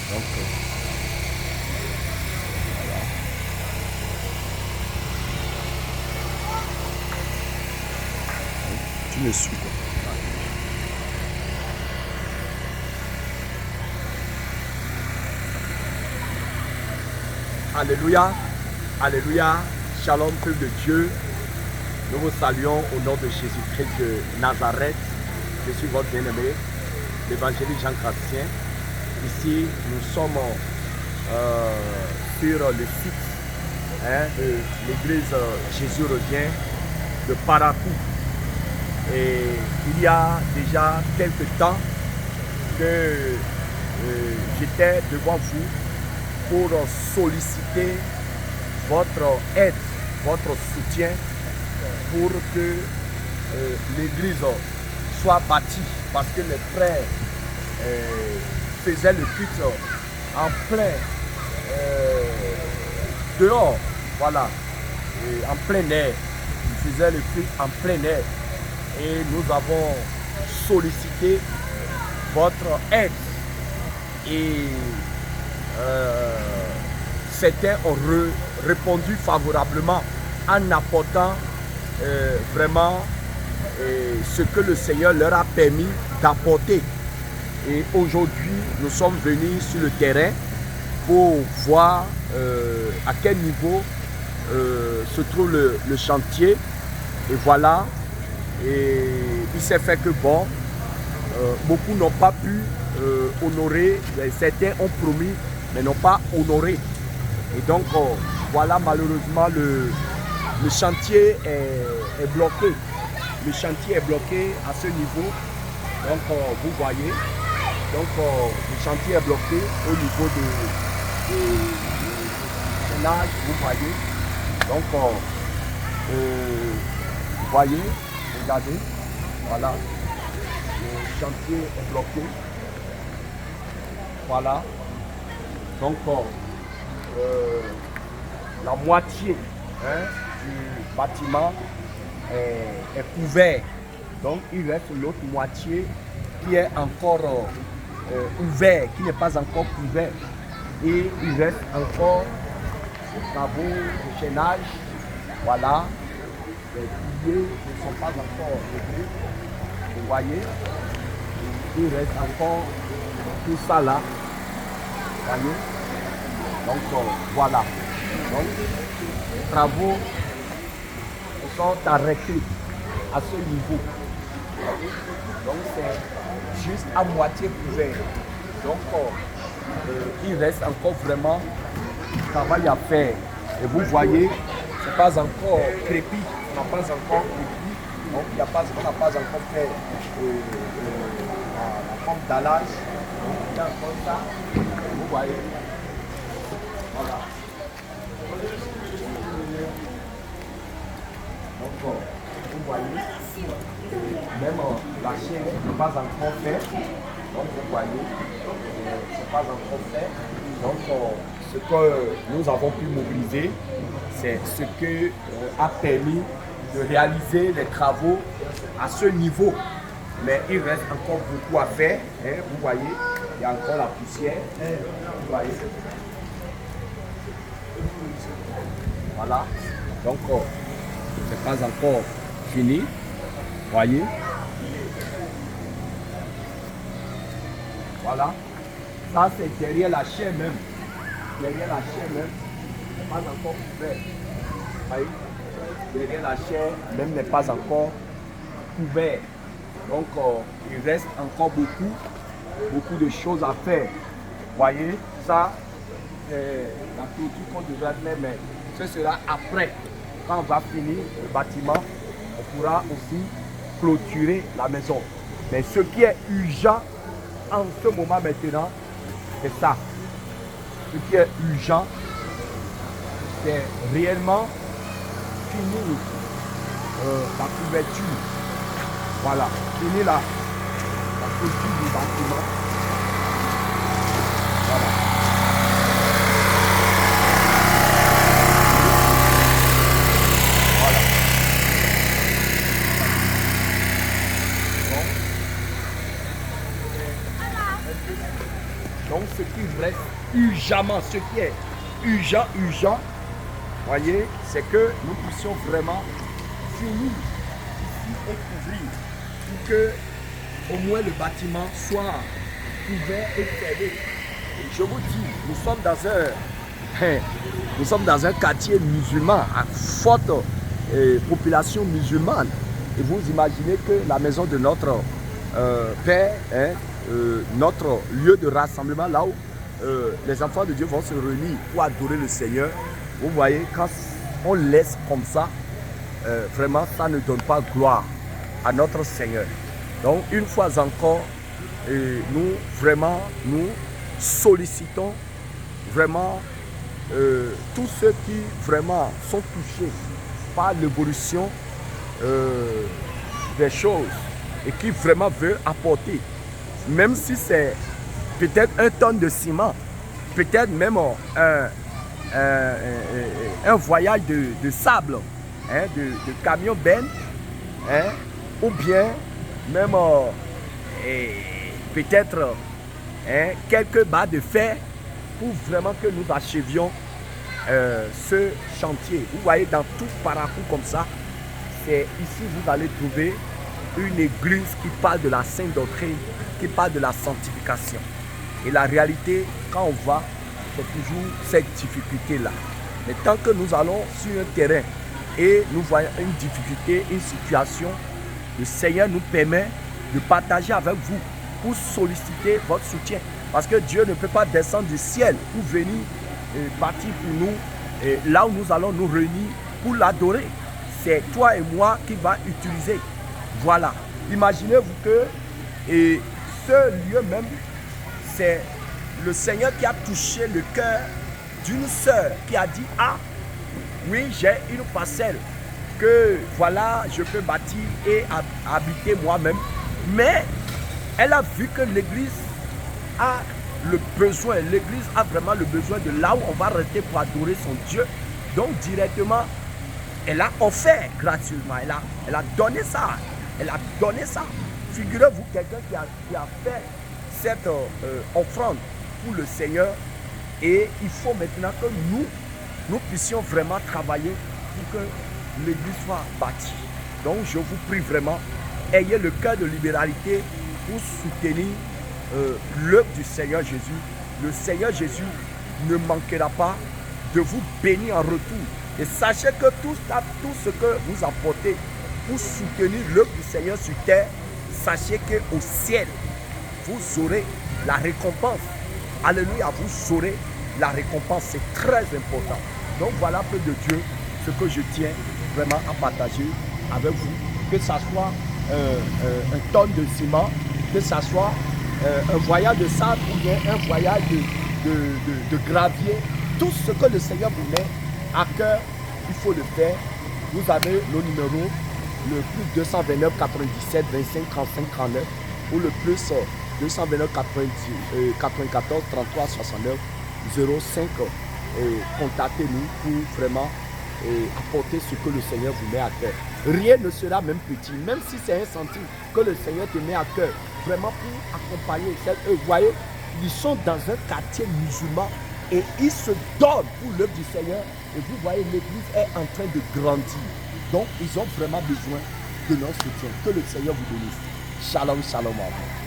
Donc, voilà. Tu me suis quoi. Alléluia, alléluia, shalom peuple de Dieu. Nous vous saluons au nom de Jésus-Christ de Nazareth. Je suis votre bien-aimé, l'évangéliste Jean Gratien. Ici, nous sommes sur le site de l'église Jésus revient de Parakou. Et il y a déjà quelques temps que j'étais devant vous pour solliciter votre aide, votre soutien pour que l'église soit bâtie, parce que les frères faisaient le culte en plein dehors, voilà, et en plein air. Ils faisaient le culte en plein air et nous avons sollicité votre aide et certains ont répondu favorablement en apportant vraiment ce que le Seigneur leur a permis d'apporter. Et aujourd'hui, nous sommes venus sur le terrain pour voir à quel niveau se trouve le chantier. Et voilà, et il s'est fait que bon, beaucoup n'ont pas pu honorer, certains ont promis mais n'ont pas honoré. Et donc voilà, malheureusement le chantier est bloqué. Le chantier est bloqué à ce niveau. Donc vous voyez, donc le chantier est bloqué au niveau du chaînage, vous voyez. Donc vous voyez, regardez, voilà, le chantier est bloqué. Voilà. Donc la moitié du bâtiment est couvert. Donc il reste l'autre moitié qui est encore ouvert, qui n'est pas encore couvert. Et il reste encore les travaux de chaînage. Voilà. Les piliers ne sont pas encore réglés. Vous voyez. Il reste encore tout ça là. Vous voyez. Donc voilà. Donc les travaux sont arrêtés à ce niveau. Donc c'est juste à moitié couvert. Donc il reste encore vraiment du travail à faire. Et vous voyez, c'est pas encore crépi, on n'a pas encore crépi. Donc on n'a pas encore fait la forme d'allage. Donc il y a encore ça. Vous voyez. Voilà. Donc vous voyez, même la chaîne n'est pas encore faite. Donc vous voyez, c'est pas encore fait. Donc ce que nous avons pu mobiliser, c'est ce que a permis de réaliser les travaux à ce niveau. Mais il reste encore beaucoup à faire. Hein, vous voyez, il y a encore la poussière. Vous voyez. Voilà. Donc c'est pas encore fini. Voyez. Voilà. Ça c'est derrière la chair même. Derrière la chair même. C'est pas encore couvert. Voyez. Derrière la chair même n'est pas encore couvert. Donc il reste encore beaucoup de choses à faire. Voyez, ça c'est la clôture qu'on devrait faire, mais ce sera après. Quand on va finir le bâtiment, on pourra aussi clôturer la maison. Mais ce qui est urgent en ce moment maintenant, c'est ça. Ce qui est urgent, c'est réellement finir la couverture. Voilà, finir la clôture du bâtiment. Voilà. Donc ce qui reste urgemment, ce qui est urgent, voyez, c'est que nous puissions vraiment finir ici et couvrir pour que au moins le bâtiment soit ouvert et fermé. Et je vous dis, nous sommes dans un quartier musulman à forte population musulmane. Et vous imaginez que la maison de notre Père, notre lieu de rassemblement, là où les enfants de Dieu vont se réunir pour adorer le Seigneur. Vous voyez, quand on laisse comme ça, vraiment, ça ne donne pas gloire à notre Seigneur. Donc, une fois encore, nous sollicitons vraiment tous ceux qui vraiment sont touchés par l'évolution des choses et qui vraiment veulent apporter, même si c'est peut-être 1 tonne de ciment, peut-être même un voyage de sable, de camion ben, ou bien même peut-être quelques barres de fer pour vraiment que nous achevions ce chantier. Vous voyez, dans tout parcours comme ça, c'est ici vous allez trouver une église qui parle de la sainte doctrine, qui parle de la sanctification. Et la réalité, quand on va, c'est toujours cette difficulté-là. Mais tant que nous allons sur un terrain et nous voyons une difficulté, une situation, le Seigneur nous permet de partager avec vous pour solliciter votre soutien. Parce que Dieu ne peut pas descendre du ciel pour venir bâtir pour nous là où nous allons nous réunir pour l'adorer. C'est toi et moi qui va utiliser. Voilà. Imaginez-vous que ce lieu même, c'est le Seigneur qui a touché le cœur d'une sœur qui a dit: ah, oui, j'ai une parcelle que voilà, je peux bâtir et habiter moi-même. Mais elle a vu que l'église a le besoin, l'église a vraiment le besoin de là où on va rester pour adorer son Dieu. Donc directement, elle a offert gratuitement, elle a donné ça, elle a donné ça. Figurez-vous quelqu'un qui a fait cette offrande pour le Seigneur, et il faut maintenant que nous puissions vraiment travailler pour que l'église soit bâtie. Donc je vous prie vraiment, ayez le cœur de libéralité pour soutenir l'œuvre du Seigneur Jésus. Le Seigneur Jésus ne manquera pas de vous bénir en retour. Et sachez que tout ce que vous apportez pour soutenir l'œuvre du Seigneur sur terre, sachez qu'au ciel, vous aurez la récompense. Alléluia, vous aurez la récompense. C'est très important. Donc voilà, peu de Dieu, ce que je tiens vraiment à partager avec vous. Que ce soit un tonne de ciment, que ce soit un voyage de sable ou bien un voyage de gravier. Tout ce que le Seigneur vous met à cœur, il faut le faire. Vous avez le numéro, le plus 229 97 25 35 39 ou le plus 229 94 33 69 05. Contactez-nous pour vraiment apporter ce que le Seigneur vous met à cœur. Rien ne sera même petit, même si c'est 1 centime que le Seigneur te met à cœur, vraiment pour accompagner. Vous voyez, ils sont dans un quartier musulman et ils se donnent pour l'œuvre du Seigneur. Et vous voyez, l'église est en train de grandir. Donc, ils ont vraiment besoin de notre soutien. Que le Seigneur vous bénisse. Shalom, shalom à vous.